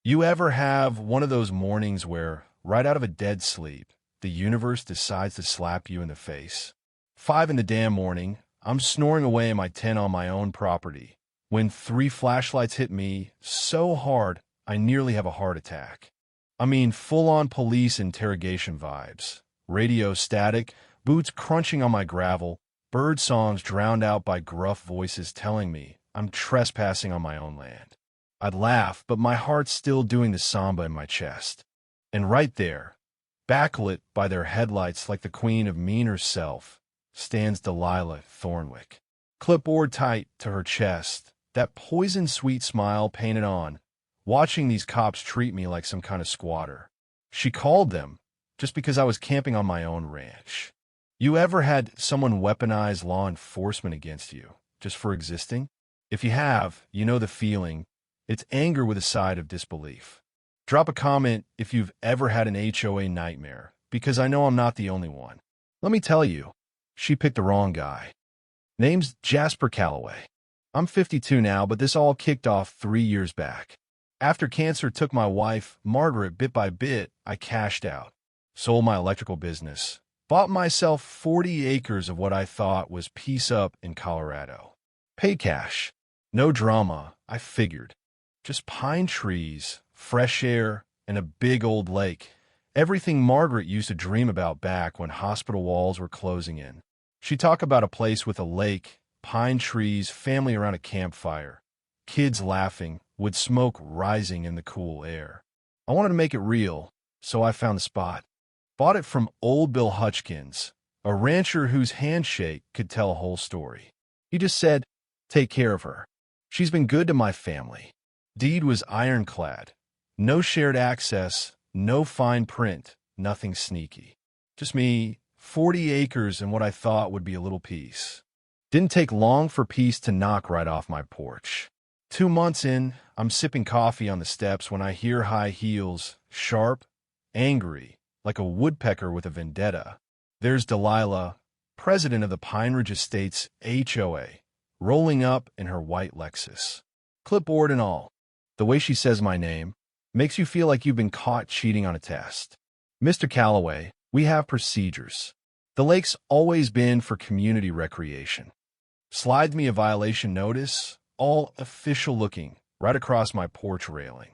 You ever have one of those mornings where, right out of a dead sleep, the universe decides to slap you in the face? 5 in the damn morning, I'm snoring away in my tent on my own property, when 3 flashlights hit me so hard I nearly have a heart attack. I mean, full-on police interrogation vibes. Radio static, boots crunching on my gravel, bird songs drowned out by gruff voices telling me I'm trespassing on my own land. I'd laugh, but my heart's still doing the samba in my chest. And right there, backlit by their headlights like the queen of mean herself, stands Delilah Thornwick. Clipboard tight to her chest, that poison-sweet smile painted on, watching these cops treat me like some kind of squatter. She called them just because I was camping on my own ranch. You ever had someone weaponize law enforcement against you, just for existing? If you have, you know the feeling. It's anger with a side of disbelief. Drop a comment if you've ever had an HOA nightmare, because I know I'm not the only one. Let me tell you, she picked the wrong guy. Name's Jasper Calloway. I'm 52 now, but this all kicked off 3 years back. After cancer took my wife, Margaret, bit by bit, I cashed out. Sold my electrical business. Bought myself 40 acres of what I thought was peace up in Colorado. Paid cash. No drama, I figured. Just pine trees, fresh air, and a big old lake. Everything Margaret used to dream about back when hospital walls were closing in. She'd talk about a place with a lake, pine trees, family around a campfire, kids laughing, with smoke rising in the cool air. I wanted to make it real, so I found the spot. Bought it from old Bill Hutchkins, a rancher whose handshake could tell a whole story. He just said, "Take care of her. She's been good to my family." Deed was ironclad. No shared access, no fine print, nothing sneaky. Just me, 40 acres and what I thought would be a little peace. Didn't take long for peace to knock right off my porch. 2 months in, I'm sipping coffee on the steps when I hear high heels, sharp, angry, like a woodpecker with a vendetta. There's Delilah, president of the Pine Ridge Estates HOA, rolling up in her white Lexus. Clipboard and all. The way she says my name makes you feel like you've been caught cheating on a test. "Mr. Calloway, we have procedures. The lake's always been for community recreation." Slides me a violation notice, all official looking, right across my porch railing.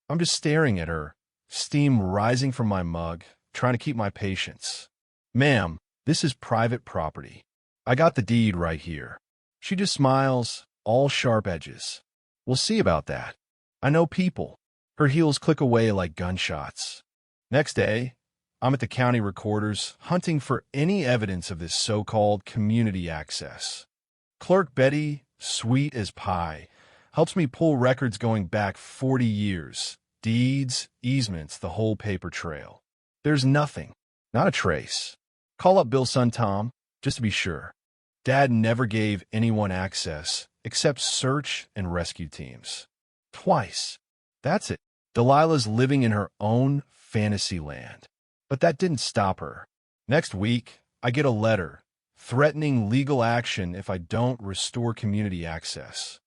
I'm just staring at her, steam rising from my mug, trying to keep my patience. "Ma'am, this is private property. I got the deed right here." She just smiles, all sharp edges. "We'll see about that. I know people." Her heels click away like gunshots. Next day, I'm at the county recorder's hunting for any evidence of this so-called community access. Clerk Betty, sweet as pie, helps me pull records going back 40 years, deeds, easements, the whole paper trail. There's nothing, not a trace. Call up Bill's son Tom, just to be sure. Dad never gave anyone access except search and rescue teams. Twice. That's it. Delilah's living in her own fantasy land. But that didn't stop her. Next week, I get a letter threatening legal action if I don't restore community access.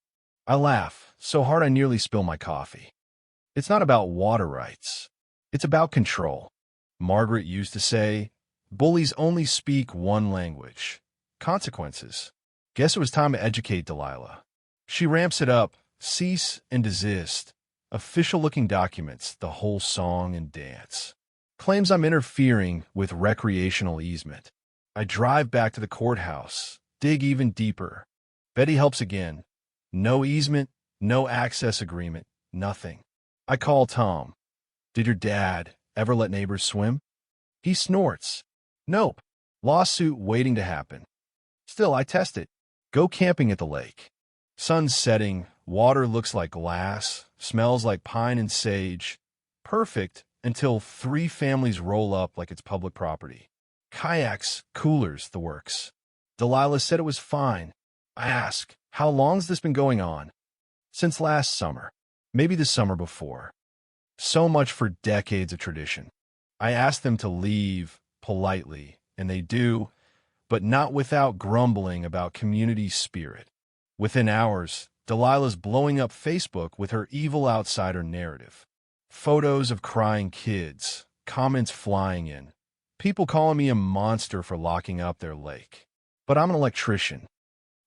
I laugh so hard I nearly spill my coffee. It's not about water rights. It's about control. Margaret used to say, "Bullies only speak one language. Consequences." Guess it was time to educate Delilah. She ramps it up, cease and desist, official-looking documents, the whole song and dance. Claims I'm interfering with recreational easement. I drive back to the courthouse, dig even deeper. Betty helps again. No easement, no access agreement, nothing. I call Tom. "Did your dad ever let neighbors swim?" He snorts. "Nope. Lawsuit waiting to happen." Still, I test it. Go camping at the lake. Sun's setting, water looks like glass, smells like pine and sage. Perfect until 3 families roll up like it's public property. Kayaks, coolers, the works. Delilah said it was fine. I ask, "How long's this been going on?" "Since last summer. Maybe the summer before." So much for decades of tradition. I ask them to leave politely, and they do, but not without grumbling about community spirit. Within hours, Delilah's blowing up Facebook with her evil outsider narrative. Photos of crying kids, comments flying in, people calling me a monster for locking up their lake. But I'm an electrician.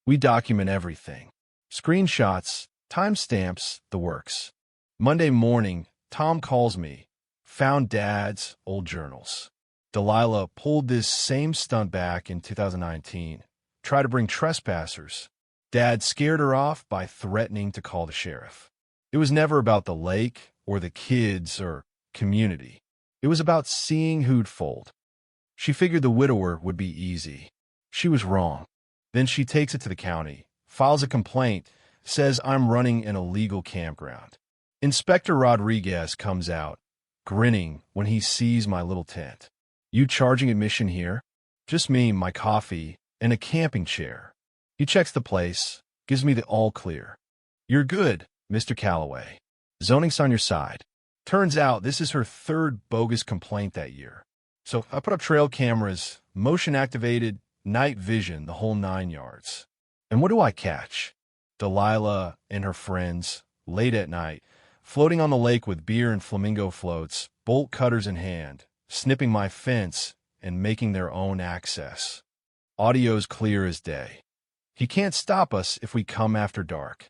We document everything. Screenshots, timestamps, the works. Monday morning, Tom calls me. Found Dad's old journals. Delilah pulled this same stunt back in 2019. Tried to bring trespassers. Dad scared her off by threatening to call the sheriff. It was never about the lake or the kids or community. It was about seeing who'd fold. She figured the widower would be easy. She was wrong. Then she takes it to the county, files a complaint, says I'm running an illegal campground. Inspector Rodriguez comes out, grinning when he sees my little tent. You charging admission here? Just me, my coffee, and a camping chair. He checks the place, gives me the all clear. You're good, Mr. Calloway. Zoning's on your side. Turns out this is her third bogus complaint that year. So I put up trail cameras, motion-activated, night vision, the whole 9 yards. And what do I catch? Delilah and her friends, late at night, floating on the lake with beer and flamingo floats, bolt cutters in hand, snipping my fence and making their own access. Audio's clear as day. He can't stop us if we come after dark.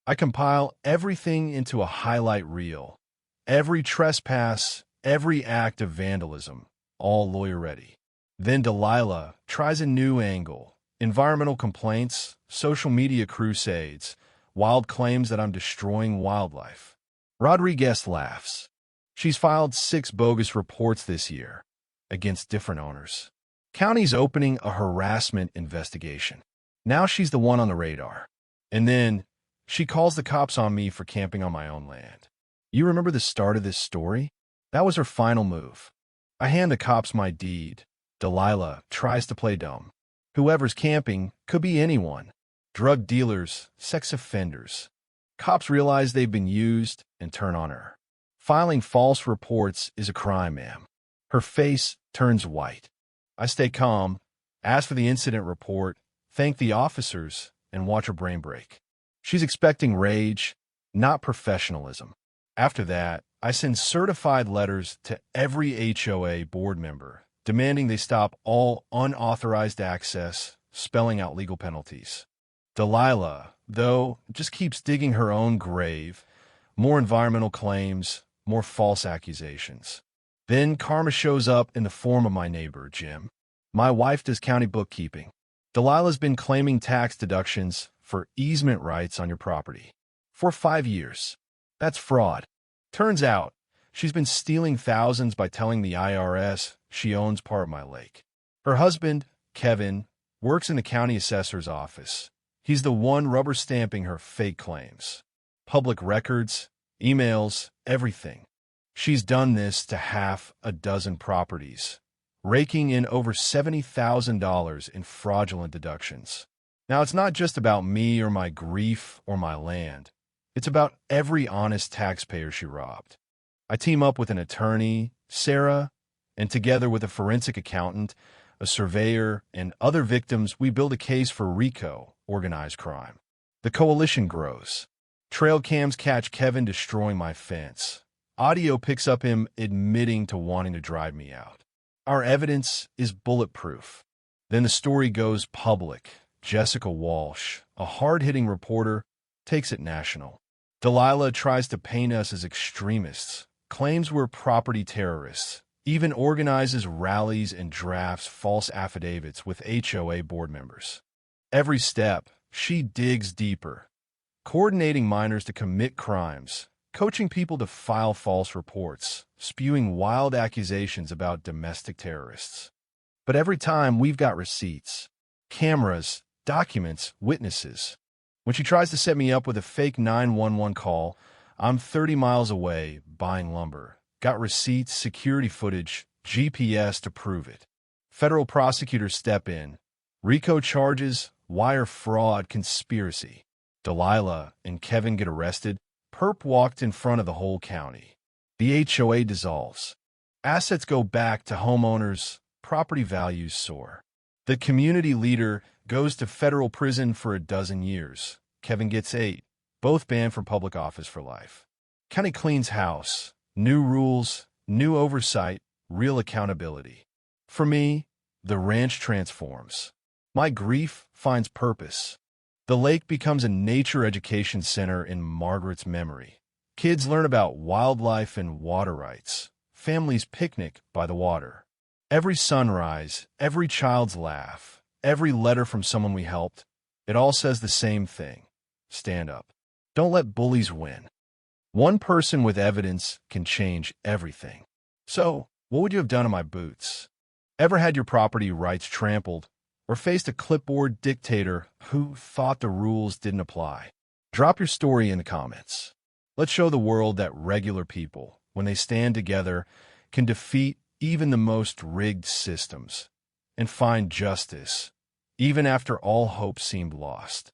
I compile everything into a highlight reel. Every trespass, every act of vandalism, all lawyer-ready. Then Delilah tries a new angle. Environmental complaints, social media crusades, wild claims that I'm destroying wildlife. Rodriguez laughs. She's filed 6 bogus reports this year against different owners. County's opening a harassment investigation. Now she's the one on the radar. And then she calls the cops on me for camping on my own land. You remember the start of this story? That was her final move. I hand the cops my deed. Delilah tries to play dumb. Whoever's camping could be anyone. Drug dealers, sex offenders. Cops realize they've been used and turn on her. Filing false reports is a crime, ma'am. Her face turns white. I stay calm, ask for the incident report, thank the officers, and watch her brain break. She's expecting rage, not professionalism. After that, I send certified letters to every HOA board member, demanding they stop all unauthorized access, spelling out legal penalties. Delilah, though, just keeps digging her own grave. More environmental claims, more false accusations. Then karma shows up in the form of my neighbor, Jim. My wife does county bookkeeping. Delilah's been claiming tax deductions for easement rights on your property for 5 years. That's fraud. Turns out, she's been stealing thousands by telling the IRS she owns part of my lake. Her husband, Kevin, works in the county assessor's office. He's the one rubber stamping her fake claims. Public records, emails, everything. She's done this to half a dozen properties, raking in over $70,000 in fraudulent deductions. Now, it's not just about me or my grief or my land. It's about every honest taxpayer she robbed. I team up with an attorney, Sarah, and together with a forensic accountant, a surveyor, and other victims, we build a case for RICO, organized crime. The coalition grows. Trail cams catch Kevin destroying my fence. Audio picks up him admitting to wanting to drive me out. Our evidence is bulletproof. Then the story goes public. Jessica Walsh, a hard-hitting reporter, takes it national. Delilah tries to paint us as extremists, claims we're property terrorists, even organizes rallies and drafts false affidavits with HOA board members. Every step, she digs deeper, coordinating minors to commit crimes, coaching people to file false reports, spewing wild accusations about domestic terrorists. But every time, we've got receipts, cameras, documents, witnesses. When she tries to set me up with a fake 911 call, I'm 30 miles away buying lumber. Got receipts, security footage, GPS to prove it. Federal prosecutors step in. RICO charges, wire fraud, conspiracy. Delilah and Kevin get arrested. Perp walked in front of the whole county. The HOA dissolves. Assets go back to homeowners. Property values soar. The community leader goes to federal prison for a dozen years. Kevin gets 8, both banned from public office for life. County cleans house. New rules, new oversight, real accountability. For me, the ranch transforms. My grief finds purpose. The lake becomes a nature education center in Margaret's memory. Kids learn about wildlife and water rights. Families picnic by the water. Every sunrise, every child's laugh, every letter from someone we helped, it all says the same thing. Stand up. Don't let bullies win. One person with evidence can change everything. So, what would you have done in my boots? Ever had your property rights trampled, or faced a clipboard dictator who thought the rules didn't apply? Drop your story in the comments. Let's show the world that regular people, when they stand together, can defeat even the most rigged systems and find justice, even after all hope seemed lost.